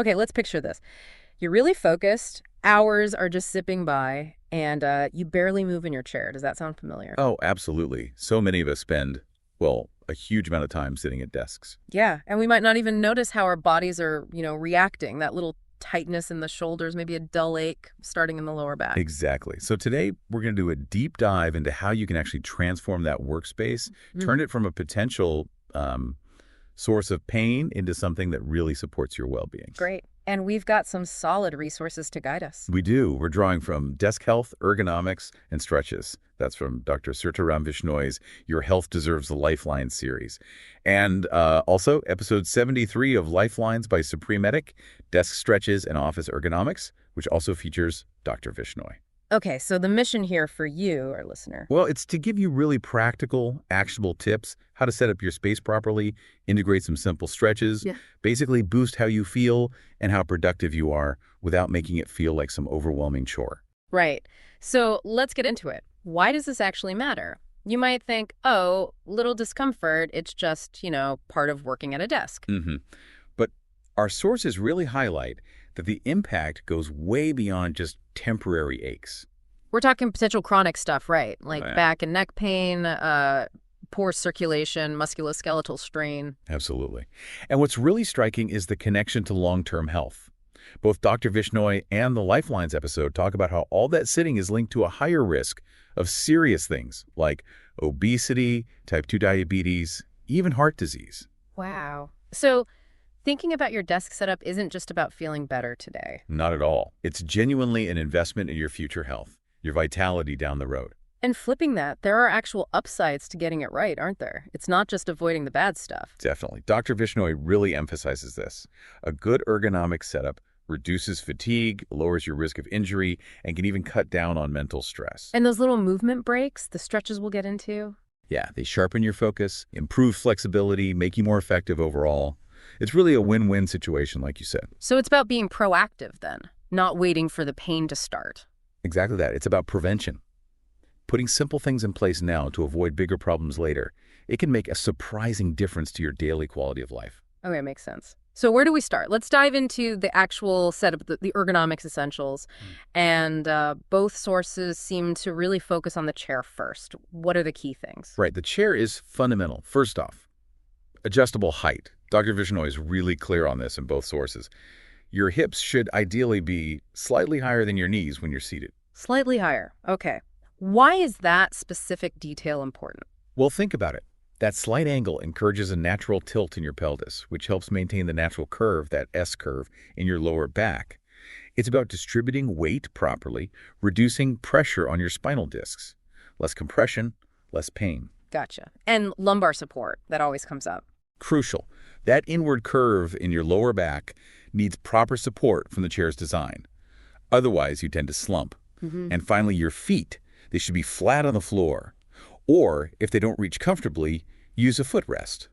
Okay, let's picture this. You're really focused, hours are just zipping by, and you barely move in your chair. Does that sound familiar? Oh, absolutely. So many of us spend, well, a huge amount of time sitting at desks. Yeah, and we might not even notice how our bodies are, reacting. That little tightness in the shoulders, maybe a dull ache starting in the lower back. Exactly. So today we're going to do a deep dive into how you can actually transform that workspace, Mm, turn it from a potential source of pain into something that really supports your well-being. great. And we've got some solid resources to guide us. We do. We're drawing from Desk Health, Ergonomics, and Stretches. That's from Dr. Sirtaram Vishnoy's Your Health Deserves the Lifeline series. And also episode 73 of Lifelines by Supreme Medic, Desk Stretches and Office Ergonomics, which also features Dr. Vishnoy. Okay, so the mission here for you, our listener. Well, it's to give you really practical, actionable tips, how to set up your space properly, integrate some simple stretches, Yeah. basically boost how you feel and how productive you are without making it feel like some overwhelming chore. Right. So let's get into it. Why does this actually matter? You might think, oh, little discomfort, it's just, part of working at a desk. But our sources really highlight that the impact goes way beyond just temporary aches. We're talking potential chronic stuff, right? Like Yeah. back and neck pain, poor circulation, musculoskeletal strain. Absolutely. And what's really striking is the connection to long-term health. Both Dr. Vishnoy and the Lifelines episode talk about how all that sitting is linked to a higher risk of serious things like obesity, type 2 diabetes, even heart disease. Wow. So thinking about your desk setup isn't just about feeling better today. Not at all. It's genuinely an investment in your future health, your vitality down the road. And flipping that, there are actual upsides to getting it right, aren't there? It's not just avoiding the bad stuff. Definitely. Dr. Vishnoy really emphasizes this. A good ergonomic setup reduces fatigue, lowers your risk of injury, and can even cut down on mental stress. And those little movement breaks, the stretches we'll get into. Yeah, they sharpen your focus, improve flexibility, make you more effective overall. It's really a win-win situation, like you said. So it's about being proactive then, not waiting for the pain to start. Exactly that. It's about prevention. Putting simple things in place now to avoid bigger problems later, it can make a surprising difference to your daily quality of life. Okay, makes sense. So where do we start? Let's dive into the actual setup, the ergonomics essentials. And both sources seem to really focus on the chair first. What are the key things? Right, the chair is fundamental. First off, adjustable height. Dr. Vishnoy is really clear on this in both sources. Your hips should ideally be slightly higher than your knees when you're seated. Slightly higher. Okay. Why is that specific detail important? Well, think about it. That slight angle encourages a natural tilt in your pelvis, which helps maintain the natural curve, that S curve, in your lower back. It's about distributing weight properly, reducing pressure on your spinal discs. Less compression, less pain. Gotcha. And lumbar support, that always comes up. Crucial. That inward curve in your lower back needs proper support from the chair's design. Otherwise, you tend to slump. And finally, your feet. They should be flat on the floor. Or, if they don't reach comfortably, use a footrest.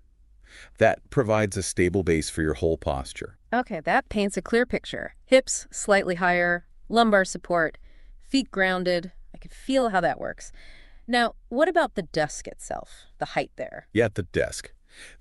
That provides a stable base for your whole posture. Okay, that paints a clear picture. Hips slightly higher, lumbar support, feet grounded. I can feel how that works. Now, what about the desk itself, the height there? Yeah, at the desk.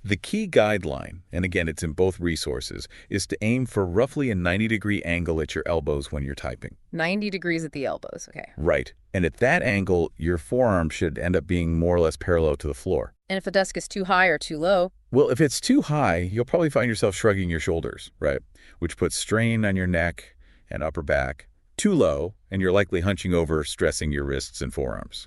The key guideline, and again, it's in both resources, is to aim for roughly a 90-degree angle at your elbows when you're typing. 90 degrees at the elbows, okay. Right. And at that angle, your forearm should end up being more or less parallel to the floor. And if the desk is too high or too low? Well, if it's too high, you'll probably find yourself shrugging your shoulders, right? Which puts strain on your neck and upper back. Too low, and you're likely hunching over, stressing your wrists and forearms.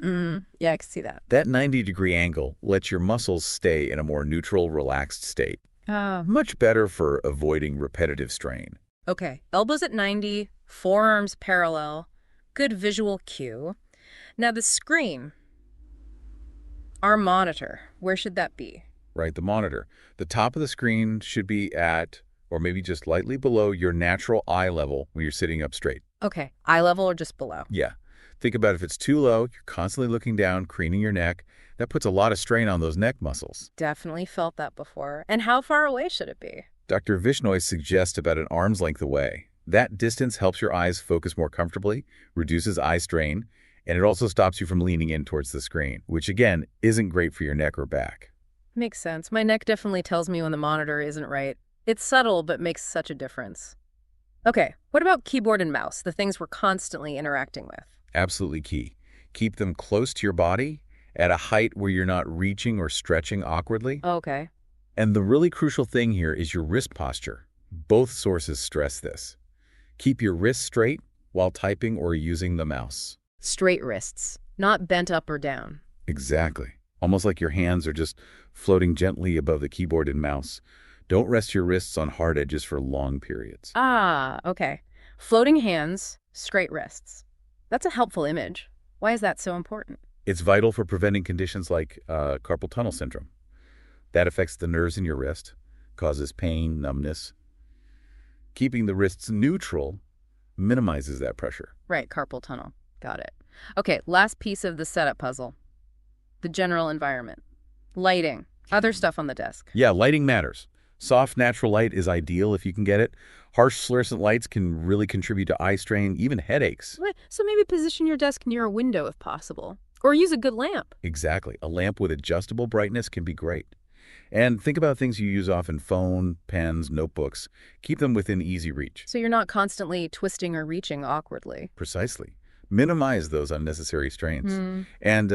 Yeah, I can see that. That 90-degree angle lets your muscles stay in a more neutral, relaxed state. Much better for avoiding repetitive strain. Okay, elbows at 90, forearms parallel, good visual cue. Now the screen, our monitor, where should that be? Right, the monitor. The top of the screen should be at, or maybe just lightly below, your natural eye level when you're sitting up straight. Okay, eye level or just below? Yeah. Think about if it's too low, you're constantly looking down, craning your neck. That puts a lot of strain on those neck muscles. Definitely felt that before. And how far away should it be? Dr. Vishnoy suggests about an arm's length away. That distance helps your eyes focus more comfortably, reduces eye strain, and it also stops you from leaning in towards the screen, which again, isn't great for your neck or back. Makes sense. My neck definitely tells me when the monitor isn't right. It's subtle, but makes such a difference. Okay, what about keyboard and mouse, the things we're constantly interacting with? Absolutely key. Keep them close to your body at a height where you're not reaching or stretching awkwardly. Okay. And the really crucial thing here is your wrist posture. Both sources stress this. Keep your wrists straight while typing or using the mouse. Straight wrists, not bent up or down. Exactly. Almost like your hands are just floating gently above the keyboard and mouse. Don't rest your wrists on hard edges for long periods. Ah, okay. Floating hands, straight wrists. That's a helpful image. Why is that so important? It's vital for preventing conditions like carpal tunnel syndrome. That affects the nerves in your wrist, causes pain, numbness. Keeping the wrists neutral minimizes that pressure. Right, carpal tunnel. Got it. Okay, last piece of the setup puzzle. The general environment. Lighting. Other stuff on the desk. Yeah, lighting matters. Soft, natural light is ideal if you can get it. Harsh fluorescent lights can really contribute to eye strain, even headaches. Right, so maybe position your desk near a window if possible. Or use a good lamp. Exactly. A lamp with adjustable brightness can be great. And think about things you use often: phone, pens, notebooks. Keep them within easy reach. So you're not constantly twisting or reaching awkwardly. Precisely. Minimize those unnecessary strains. And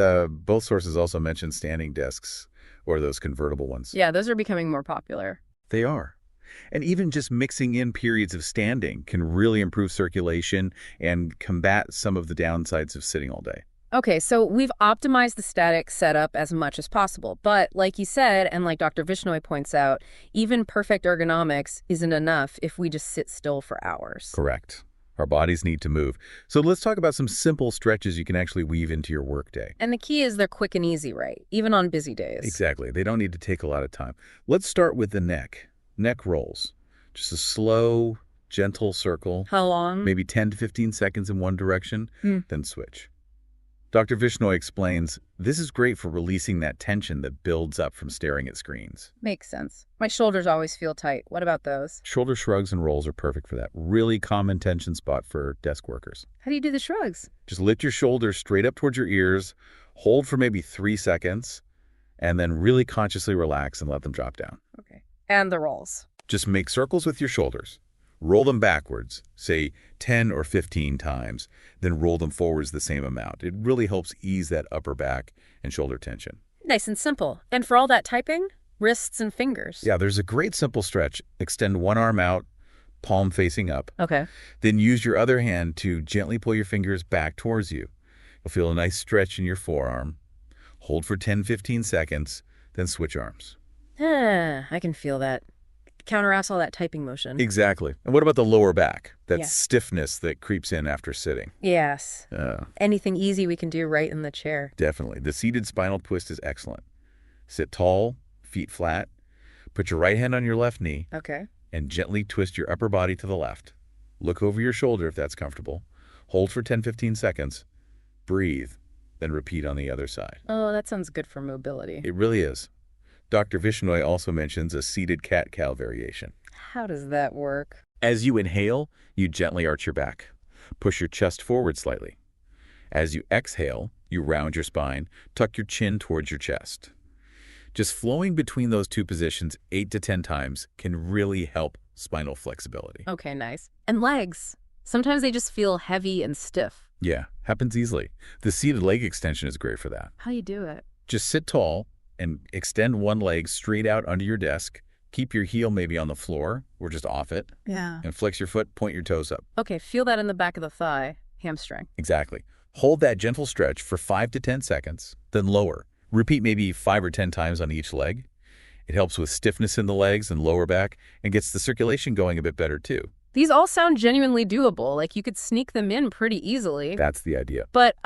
both sources also mention standing desks or those convertible ones. Yeah, those are becoming more popular. They are. And even just mixing in periods of standing can really improve circulation and combat some of the downsides of sitting all day. Okay, so we've optimized the static setup as much as possible. But like you said, and like Dr. Vishnoi points out, even perfect ergonomics isn't enough if we just sit still for hours. Correct. Our bodies need to move. So let's talk about some simple stretches you can actually weave into your workday. And the key is they're quick and easy, right? Even on busy days. Exactly. They don't need to take a lot of time. Let's start with the neck. Neck rolls. Just a slow, gentle circle. How long? Maybe 10 to 15 seconds in one direction, then switch. Dr. Vishnoi explains, this is great for releasing that tension that builds up from staring at screens. Makes sense. My shoulders always feel tight. What about those? Shoulder shrugs and rolls are perfect for that. Really common tension spot for desk workers. How do you do the shrugs? Just lift your shoulders straight up towards your ears, hold for maybe 3 seconds, and then really consciously relax and let them drop down. Okay. And the rolls. Just make circles with your shoulders. Roll them backwards, say 10 or 15 times, then roll them forwards the same amount. It really helps ease that upper back and shoulder tension. Nice and simple. And for all that typing, wrists and fingers. Yeah, there's a great simple stretch. Extend one arm out, palm facing up. Okay. Then use your other hand to gently pull your fingers back towards you. You'll feel a nice stretch in your forearm. Hold for 10-15 seconds, then switch arms. I can feel that. Counteracts all that typing motion. Exactly. And what about the lower back? That Yeah. stiffness that creeps in after sitting. Yes. Uh, Anything easy we can do right in the chair. Definitely. The seated spinal twist is excellent. Sit tall, feet flat. Put your right hand on your left knee Okay. and gently twist your upper body to the left. Look over your shoulder if that's comfortable. Hold for 10-15 seconds. Breathe. Then repeat on the other side. Oh, that sounds good for mobility. It really is. Dr. Vishnoi also mentions a seated cat-cow variation. How does that work? As you inhale, you gently arch your back. Push your chest forward slightly. As you exhale, you round your spine, tuck your chin towards your chest. Just flowing between those two positions 8 to 10 times can really help spinal flexibility. Okay, nice. And legs. Sometimes they just feel heavy and stiff. Yeah, happens easily. The seated leg extension is great for that. How do you do it? Just sit tall and extend one leg straight out under your desk. Keep your heel maybe on the floor or just off it. Yeah. And flex your foot, point your toes up. Okay, feel that in the back of the thigh, hamstring. Exactly. Hold that gentle stretch for 5 to 10 seconds, then lower. Repeat maybe 5 or 10 times on each leg. It helps with stiffness in the legs and lower back and gets the circulation going a bit better too. These all sound genuinely doable, like you could sneak them in pretty easily. That's the idea. But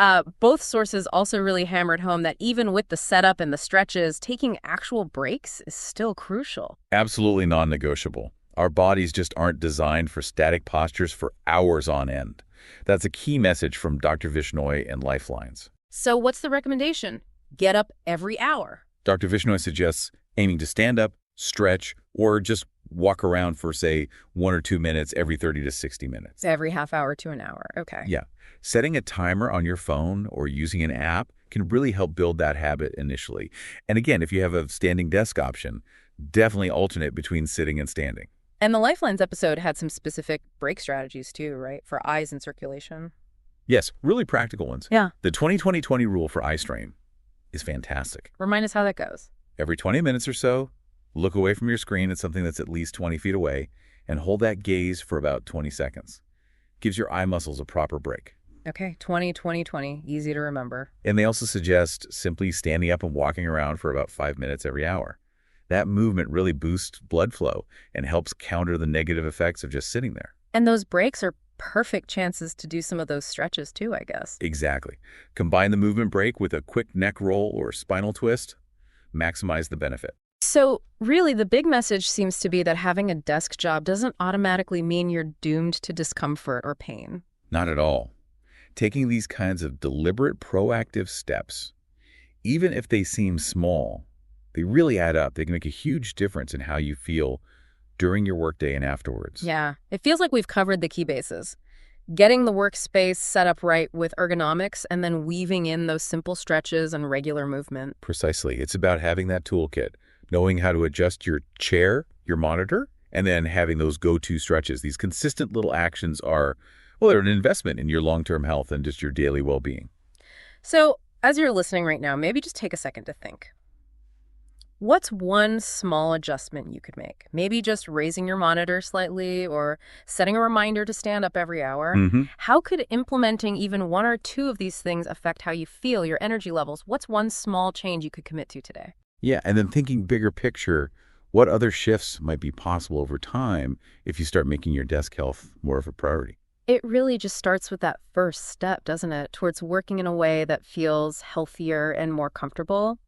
both sources also really hammered home that even with the setup and the stretches, taking actual breaks is still crucial. Absolutely non-negotiable. Our bodies just aren't designed for static postures for hours on end. That's a key message from Dr. Vishnoi and Lifelines. So what's the recommendation? Get up every hour. Dr. Vishnoi suggests aiming to stand up, stretch, or just walk around for, say, 1 or 2 minutes every 30 to 60 minutes. Every half hour to an hour. Okay. Yeah. Setting a timer on your phone or using an app can really help build that habit initially. And again, if you have a standing desk option, definitely alternate between sitting and standing. And the Lifelines episode had some specific break strategies too, right? For eyes and circulation. Yes, really practical ones. Yeah. The 20-20-20 rule for eye strain is fantastic. Remind us how that goes. Every 20 minutes or so, look away from your screen at something that's at least 20 feet away and hold that gaze for about 20 seconds. Gives your eye muscles a proper break. Okay, 20-20-20, easy to remember. And they also suggest simply standing up and walking around for about 5 minutes every hour. That movement really boosts blood flow and helps counter the negative effects of just sitting there. And those breaks are perfect chances to do some of those stretches too, I guess. Exactly. Combine the movement break with a quick neck roll or spinal twist. Maximize the benefit. So really, the big message seems to be that having a desk job doesn't automatically mean you're doomed to discomfort or pain. Not at all. Taking these kinds of deliberate, proactive steps, even if they seem small, they really add up. They can make a huge difference in how you feel during your workday and afterwards. Yeah, it feels like we've covered the key bases. Getting the workspace set up right with ergonomics and then weaving in those simple stretches and regular movement. Precisely. It's about having that toolkit, knowing how to adjust your chair, your monitor, and then having those go-to stretches. These consistent little actions are, well, they're an investment in your long-term health and just your daily well-being. So as you're listening right now, maybe just take a second to think. What's one small adjustment you could make? Maybe just raising your monitor slightly or setting a reminder to stand up every hour. How could implementing even one or two of these things affect how you feel, your energy levels? What's one small change you could commit to today? Yeah, and then thinking bigger picture, what other shifts might be possible over time if you start making your desk health more of a priority? It really just starts with that first step, doesn't it? Towards working in a way that feels healthier and more comfortable.